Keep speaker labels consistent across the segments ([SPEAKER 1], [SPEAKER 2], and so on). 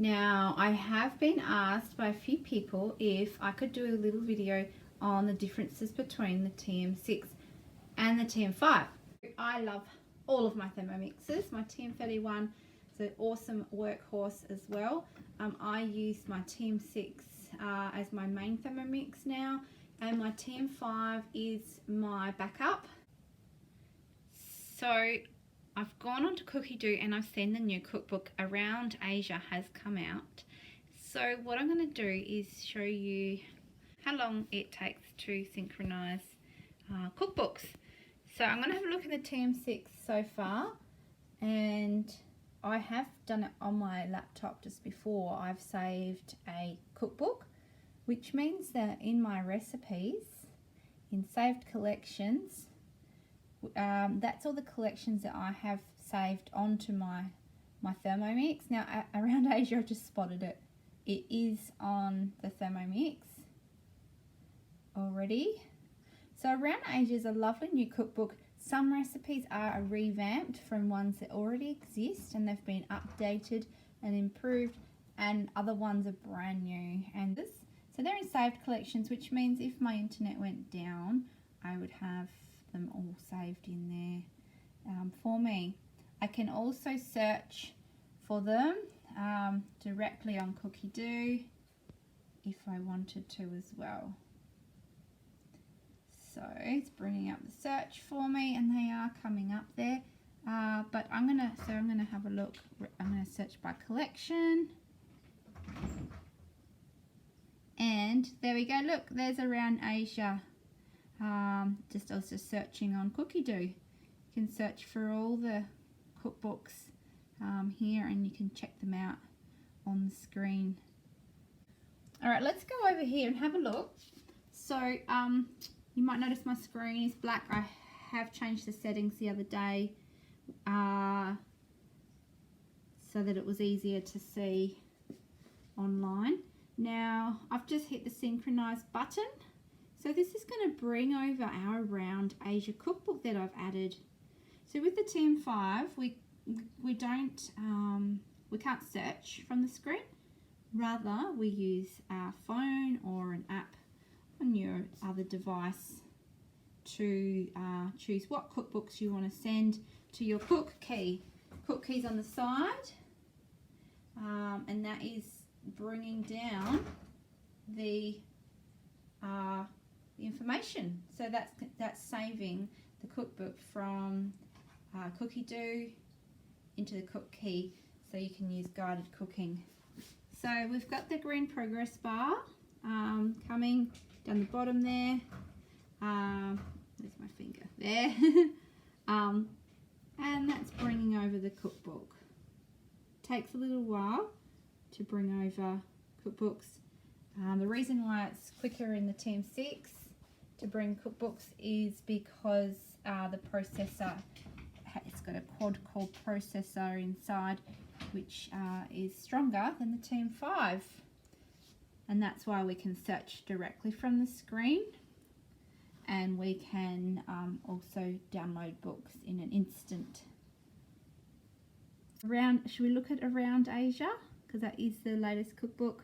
[SPEAKER 1] Now, I have been asked by a few people if I could do a little video on the differences between the TM6 and the TM5. I love all of my Thermomixes. My TM31 is an awesome workhorse as well. I use my TM6 as my main Thermomix now, and my TM5 is my backup. So I've gone on to Cookie-Doo and I've seen the new cookbook Around Asia has come out. So what I'm going to do is show you how long it takes to synchronize cookbooks. So I'm going to have a look at the TM6 so far, and I have done it on my laptop just before. I've saved a cookbook, which means that in my recipes, in saved collections, that's all the collections that I have saved onto my Thermomix. Now, Around Asia, I just spotted it. It is on the Thermomix already. So Around Asia is a lovely new cookbook. Some recipes are revamped from ones that already exist and they've been updated and improved, and other ones are brand new. So they're in saved collections, which means if my internet went down, I would have them all saved in there for me. I can also search for them directly on Cookie-Doo if I wanted to as well. So it's bringing up the search for me, and they are coming up there. But I'm gonna have a look. I'm gonna search by collection, and there we go. Look, there's Around Asia. I was just searching on Cookie-Doo. You can search for all the cookbooks here, and you can check them out on the screen. All right, let's go over here and have a look. So you might notice my screen is black. I have changed the settings the other day so that it was easier to see online. Now, I've just hit the synchronize button. So this is going to bring over our Around Asia cookbook that I've added. So with the TM5, we can't search from the screen. Rather, we use our phone or an app on your other device to choose what cookbooks you want to send to your cook key. Cook key's on the side, and that is bringing down the information. So that's saving the cookbook from Cookie-Doo into the cook key, so you can use guided cooking. So we've got the green progress bar coming down the bottom there. There's my finger there. And that's bringing over the cookbook. Takes a little while to bring over cookbooks. The reason why it's quicker in the TM6 to bring cookbooks is because the processor, it's got a quad-core processor inside, which is stronger than the TM5, and that's why we can search directly from the screen, and we can also download books in an instant. Should we look at Around Asia, because that is the latest cookbook?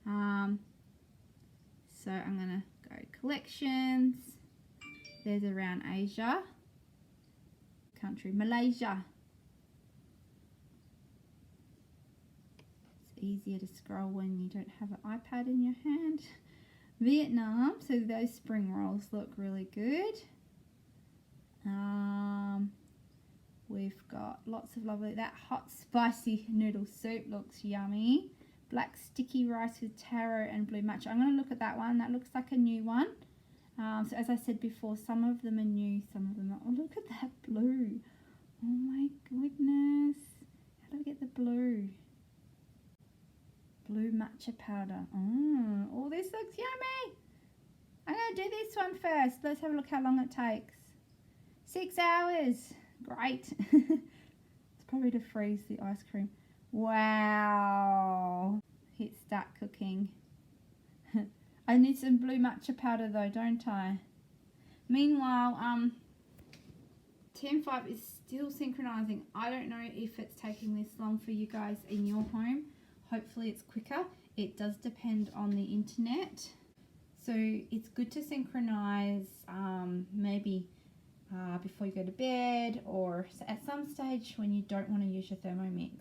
[SPEAKER 1] So I'm gonna go collections. There's Around Asia. Country, Malaysia. It's easier to scroll when you don't have an iPad in your hand. Vietnam, so those spring rolls look really good. We've got lots of lovely, that hot spicy noodle soup looks yummy. Black sticky rice with taro and blue matcha. I'm going to look at that one. That looks like a new one. So as I said before, some of them are new, some of them are... Oh, look at that blue. Oh my goodness. How do I get the blue? Blue matcha powder. Oh, this looks yummy. I'm going to do this one first. Let's have a look how long it takes. 6 hours. Great. It's probably to freeze the ice cream. Wow. Hit start cooking. I need some blue matcha powder though, don't I? Meanwhile, TM5 is still synchronizing. I don't know if it's taking this long for you guys in your home hopefully it's quicker. It does depend on the internet. So it's good to synchronize maybe before you go to bed, or at some stage when you don't want to use your Thermomix.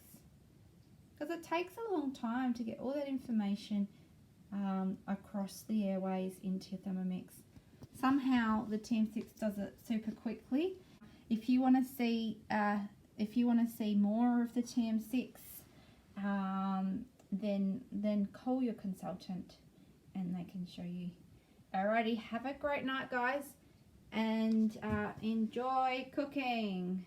[SPEAKER 1] Because it takes a long time to get all that information across the airways into your Thermomix. Somehow the TM6 does it super quickly. If you want to see more of the TM6, then call your consultant and they can show you. Alrighty, have a great night, guys, and enjoy cooking.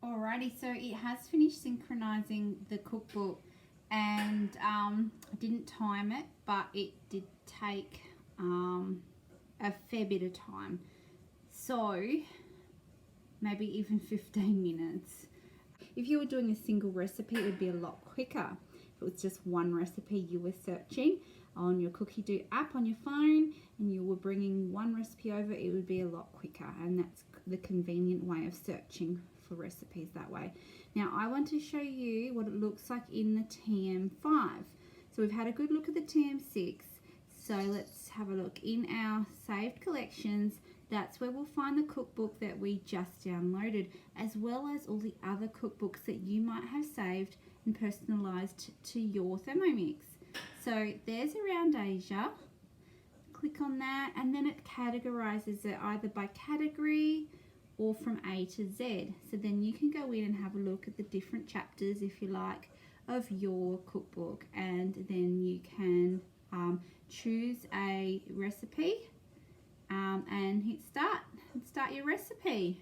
[SPEAKER 1] Alrighty, so it has finished synchronizing the cookbook, and I didn't time it, but it did take a fair bit of time, so maybe even 15 minutes. If you were doing a single recipe, it would be a lot quicker. If it was just one recipe you were searching on your Cookie-Doo app on your phone and you were bringing one recipe over, it would be a lot quicker, and that's the convenient way of searching for recipes that way. Now I want to show you what it looks like in the TM5. So we've had a good look at the TM6, so let's have a look in our saved collections. That's where we'll find the cookbook that we just downloaded, as well as all the other cookbooks that you might have saved and personalized to your Thermomix. So there's Around Asia. Click on that, and then it categorizes it either by category or from A to Z. So then you can go in and have a look at the different chapters, if you like, of your cookbook, and then you can choose a recipe and hit start and start your recipe,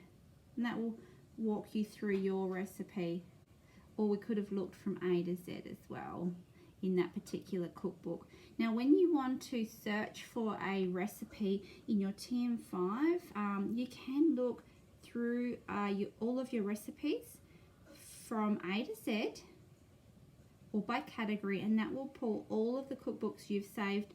[SPEAKER 1] and that will walk you through your recipe. Or we could have looked from A to Z as well in that particular cookbook. Now when you want to search for a recipe in your TM5, you can look through all of your recipes from A to Z or by category, and that will pull all of the cookbooks you've saved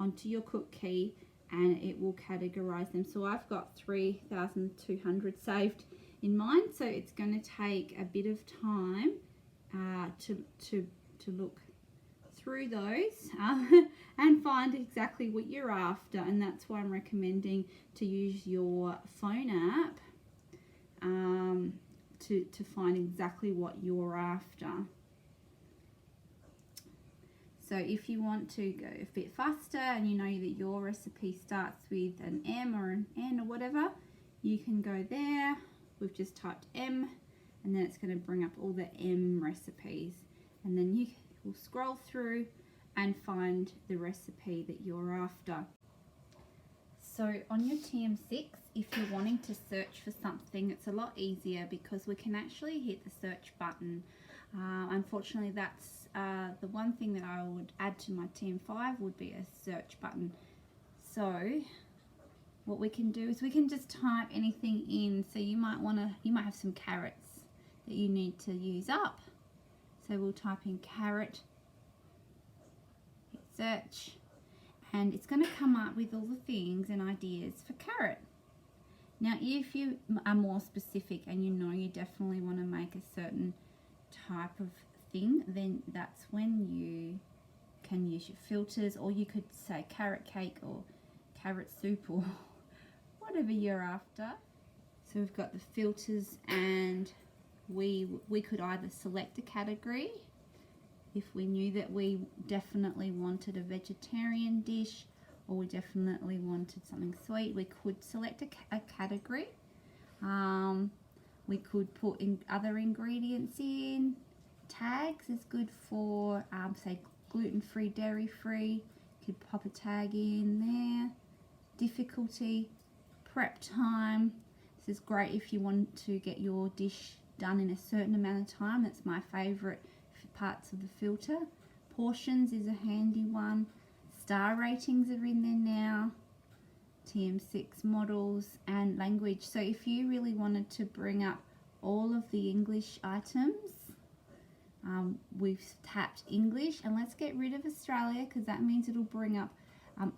[SPEAKER 1] onto your Cook Key, and it will categorize them. So I've got 3,200 saved in mine, so it's going to take a bit of time to look through those and find exactly what you're after, and that's why I'm recommending to use your phone app to find exactly what you're after. So if you want to go a bit faster and you know that your recipe starts with an M or an N or whatever, you can go there. We've just typed M, and then it's going to bring up all the M recipes, and then you will scroll through and find the recipe that you're after. So on your TM6, if you're wanting to search for something, it's a lot easier because we can actually hit the search button. Unfortunately, that's the one thing that I would add to my TM5 would be a search button. So what we can do is we can just type anything in. So you might have some carrots that you need to use up. So we'll type in carrot, hit search, and it's going to come up with all the things and ideas for carrot. Now if you are more specific and you know you definitely want to make a certain type of thing, then that's when you can use your filters, or you could say carrot cake or carrot soup or whatever you're after. So we've got the filters, and we could either select a category if we knew that we definitely wanted a vegetarian dish or we definitely wanted something sweet. We could select a category. We could put in other ingredients in. Tags is good for say gluten-free, dairy-free. Could pop a tag in there. Difficulty, prep time. This is great if you want to get your dish done in a certain amount of time. That's my favorite parts of the filter. Portions is a handy one. Star ratings are in there now. TM6 models and language. So if you really wanted to bring up all of the English items, we've tapped English, and let's get rid of Australia because that means it'll bring up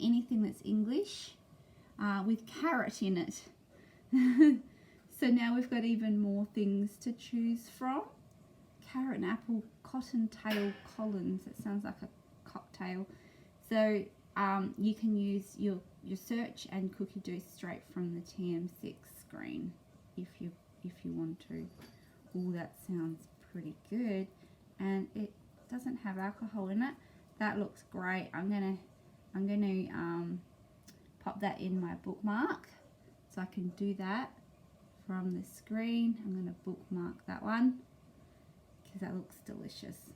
[SPEAKER 1] anything that's English with carrot in it. So now we've got even more things to choose from.
[SPEAKER 2] carrot and apple cottontail Collins. It sounds like a cocktail. So you can use your search and cookie dough straight from the TM6 screen if you want to. Oh, that sounds pretty good, and it doesn't have alcohol in it. That looks great. I'm gonna pop that in my bookmark, so I can do that from the screen. I'm gonna bookmark that one because that looks delicious.